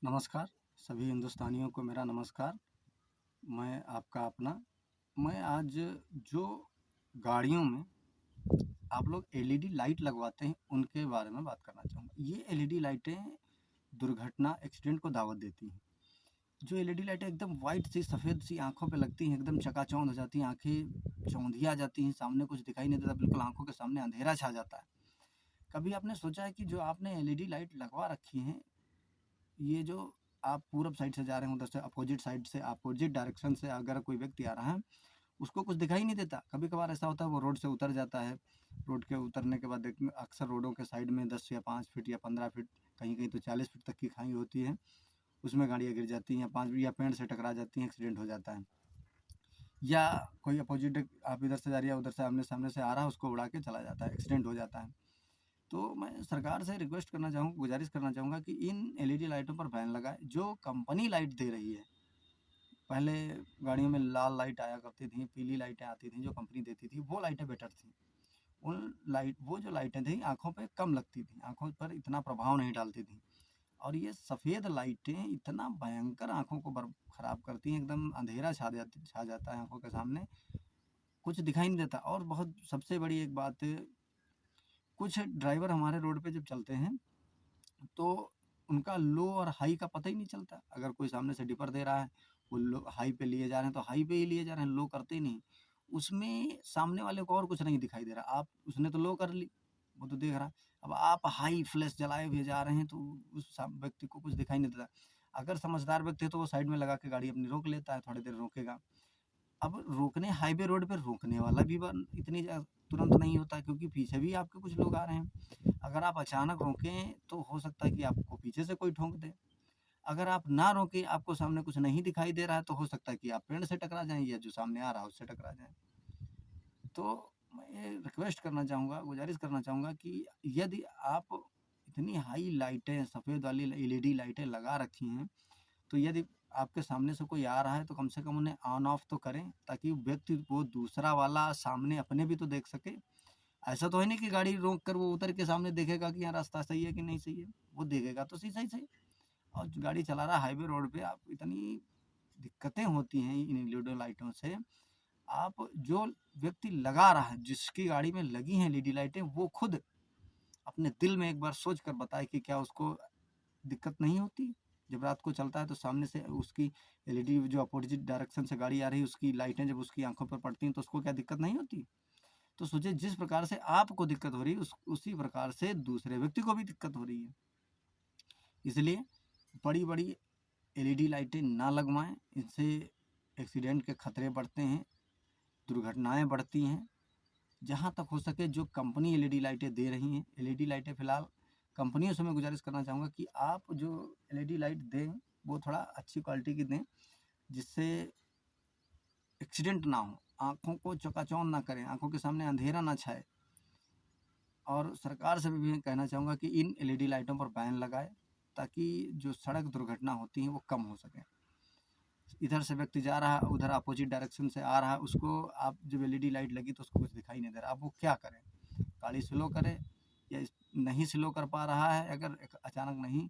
नमस्कार, सभी हिंदुस्तानियों को मेरा नमस्कार। मैं आपका अपना मैं आज जो गाड़ियों में आप लोग एलईडी लाइट लगवाते हैं, उनके बारे में बात करना चाहूँगा। ये एलईडी लाइटें दुर्घटना, एक्सीडेंट को दावत देती हैं। जो एलईडी लाइटें एकदम वाइट सी, सफ़ेद सी आँखों पे लगती हैं, एकदम चकाचौंध हो जाती हैं, आँखें चौंधिया जाती हैं, सामने कुछ दिखाई नहीं देता, बिल्कुल आँखों के सामने अंधेरा छा जाता है। कभी आपने सोचा है कि जो आपने एलईडी लाइट लगवा रखी हैं, ये जो आप पूरब साइड से जा रहे हैं, उधर से अपोजिट डायरेक्शन से अगर कोई व्यक्ति आ रहा है, उसको कुछ दिखाई नहीं देता। कभी कभार ऐसा होता है वो रोड से उतर जाता है। रोड के उतरने के बाद अक्सर रोडों के साइड में 10 या 5 फीट या 15 फीट, कहीं कहीं तो 40 फीट तक की खाई होती है। उसमें गाड़ियाँ गिर जाती हैं, 5 या पेड़ से टकरा जाती हैं, एक्सीडेंट हो जाता है। या कोई अपोजिट, आप इधर से जा रही है, उधर से आमने सामने से आ रहा है, उसको उड़ा के चला जाता है, एक्सीडेंट हो जाता है। तो मैं सरकार से रिक्वेस्ट करना चाहूँगा, गुजारिश करना चाहूँगा कि इन एलईडी लाइटों पर बैन लगाए। जो कंपनी लाइट दे रही है, पहले गाड़ियों में लाल लाइट आया करती थी, पीली लाइटें आती थी, जो कंपनी देती थी, वो लाइटें बेटर थी। वो जो लाइटें थी, आँखों पे कम लगती थी, आँखों पर इतना प्रभाव नहीं डालती थी। और ये सफ़ेद लाइटें इतना भयंकर आँखों को खराब करती हैं, एकदम अंधेरा छा जाता है आँखों के सामने, कुछ दिखाई नहीं देता। और बहुत सबसे बड़ी एक बात, कुछ ड्राइवर हमारे रोड पे जब चलते हैं, तो उनका लो और हाई का पता ही नहीं चलता। अगर कोई सामने से डिपर दे रहा है, वो लो हाई पे लिए जा रहे हैं, तो हाई पे ही लिए जा रहे हैं, लो करते ही नहीं। उसमें सामने वाले को और कुछ नहीं दिखाई दे रहा। आप उसने तो लो कर ली, वो तो देख रहा है। अब आप हाई फ्लैश जलाए हुए जा रहे हैं, तो उस व्यक्ति को कुछ दिखाई नहीं देता। अगर समझदार व्यक्ति है तो वो साइड में लगा के गाड़ी अपनी रोक लेता है, थोड़ी देर रोकेगा। अब रोकने, हाईवे रोड पे रोकने वाला भी इतनी तुरंत नहीं होता, क्योंकि पीछे भी आपके कुछ लोग आ रहे हैं। अगर आप अचानक रोकें तो हो सकता है कि आपको पीछे से कोई ठोक दे। अगर आप ना रोकें, आपको सामने कुछ नहीं दिखाई दे रहा है, तो हो सकता है कि आप पेड़ से टकरा जाएं या जो सामने आ रहा है उससे टकरा जाएं। तो मैं ये रिक्वेस्ट करना चाहूँगा, गुजारिश करना चाहूँगा कि यदि आप इतनी हाई लाइटें, सफ़ेद वाली एलईडी लाइटें लगा रखी हैं, तो यदि आपके सामने से कोई आ रहा है, तो कम से कम उन्हें ऑन ऑफ तो करें, ताकि व्यक्ति वो दूसरा वाला सामने अपने भी तो देख सके। ऐसा तो है नहीं कि गाड़ी रोक कर वो उतर के सामने देखेगा कि यहाँ रास्ता सही है कि नहीं सही है। वो देखेगा तो सही सही सही। और जो गाड़ी चला रहा है हाईवे रोड पे, आप इतनी दिक्कतें होती हैं इन एलईडी लाइटों से। आप जो व्यक्ति लगा रहा है, जिसकी गाड़ी में लगी हैं एलईडी लाइटें, वो खुद अपने दिल में एक बार सोच कर बताए कि क्या उसको दिक्कत नहीं होती। जब रात को चलता है तो सामने से उसकी एलईडी, जो अपोजिट डायरेक्शन से गाड़ी आ रही है, उसकी लाइटें जब उसकी आंखों पर पड़ती हैं, तो उसको क्या दिक्कत नहीं होती। तो सोचिए, जिस प्रकार से आपको दिक्कत हो रही है, उसी प्रकार से दूसरे व्यक्ति को भी दिक्कत हो रही है। इसलिए बड़ी बड़ी एलईडी लाइटें ना लगवाएं, इससे एक्सीडेंट के खतरे बढ़ते हैं, दुर्घटनाएं बढ़ती हैं। जहाँ तक हो सके, जो कंपनी एलईडी लाइटें दे रही हैं, एलईडी लाइटें फिलहाल कंपनियों से मैं गुजारिश करना चाहूँगा कि आप जो एलईडी लाइट दें, वो थोड़ा अच्छी क्वालिटी की दें, जिससे एक्सीडेंट ना हो, आँखों को चकाचौंध ना करें, आँखों के सामने अंधेरा ना छाए। और सरकार से भी कहना चाहूँगा कि इन एलईडी लाइटों पर बैन लगाए, ताकि जो सड़क दुर्घटना होती हैं वो कम हो सकें। इधर से व्यक्ति जा रहा है, उधर अपोजिट डायरेक्शन से आ रहा है, उसको आप जब एलईडी लाइट लगी तो उसको कुछ दिखाई नहीं दे रहा। अब वो क्या करें? गाड़ी स्लो करे या नहीं स्लो कर पा रहा है, अगर अचानक नहीं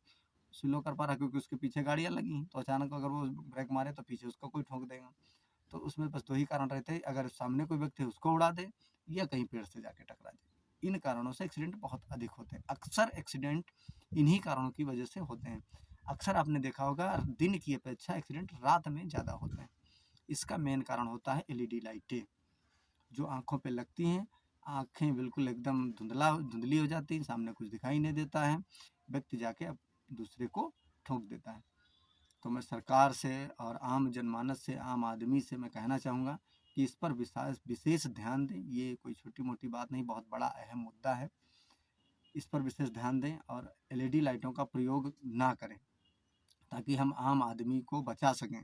स्लो कर पा रहा, क्योंकि उसके पीछे गाड़ियाँ लगी हैं, तो अचानक अगर वो ब्रेक मारे तो पीछे उसको कोई ठोक देगा। तो उसमें बस 2 ही कारण रहते हैं, अगर सामने कोई व्यक्ति उसको उड़ा दे या कहीं पेड़ से जाके टकरा जाए। इन कारणों से एक्सीडेंट बहुत अधिक होते हैं। अक्सर एक्सीडेंट इन्हीं कारणों की वजह से होते हैं। अक्सर आपने देखा होगा, दिन की अपेक्षा एक्सीडेंट रात में ज़्यादा होते हैं। इसका मेन कारण होता है एलईडी लाइटें, जो आँखों पे लगती हैं। आँखें बिल्कुल एकदम धुंधली हो जाती हैं, सामने कुछ दिखाई नहीं देता है, व्यक्ति जाके अब दूसरे को ठोक देता है। तो मैं सरकार से और आम जनमानस से, आम आदमी से मैं कहना चाहूँगा कि इस पर विशेष ध्यान दें। ये कोई छोटी-मोटी बात नहीं, बहुत बड़ा अहम मुद्दा है। इस पर विशेष ध्यान दें और एलईडी लाइटों का प्रयोग ना करें, ताकि हम आम आदमी को बचा सकें।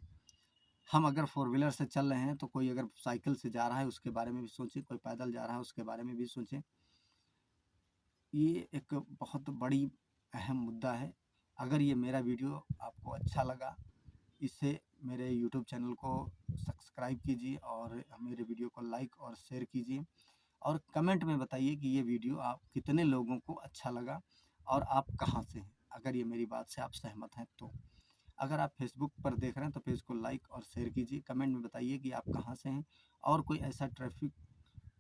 हम अगर फोर व्हीलर से चल रहे हैं, तो कोई अगर साइकिल से जा रहा है उसके बारे में भी सोचें, कोई पैदल जा रहा है उसके बारे में भी सोचें। ये एक बहुत बड़ी अहम मुद्दा है। अगर ये मेरा वीडियो आपको अच्छा लगा, इससे मेरे यूट्यूब चैनल को सब्सक्राइब कीजिए और मेरे वीडियो को लाइक और शेयर कीजिए, और कमेंट में बताइए कि ये वीडियो आप कितने लोगों को अच्छा लगा और आप कहाँ से हैं। अगर ये मेरी बात से आप सहमत हैं तो। अगर आप फेसबुक पर देख रहे हैं तो पेज को लाइक और शेयर कीजिए। कमेंट में बताइए कि आप कहाँ से हैं और कोई ऐसा ट्रैफिक,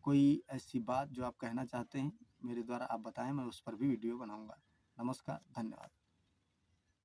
कोई ऐसी बात जो आप कहना चाहते हैं मेरे द्वारा आप बताएं, मैं उस पर भी वीडियो बनाऊंगा। नमस्कार, धन्यवाद।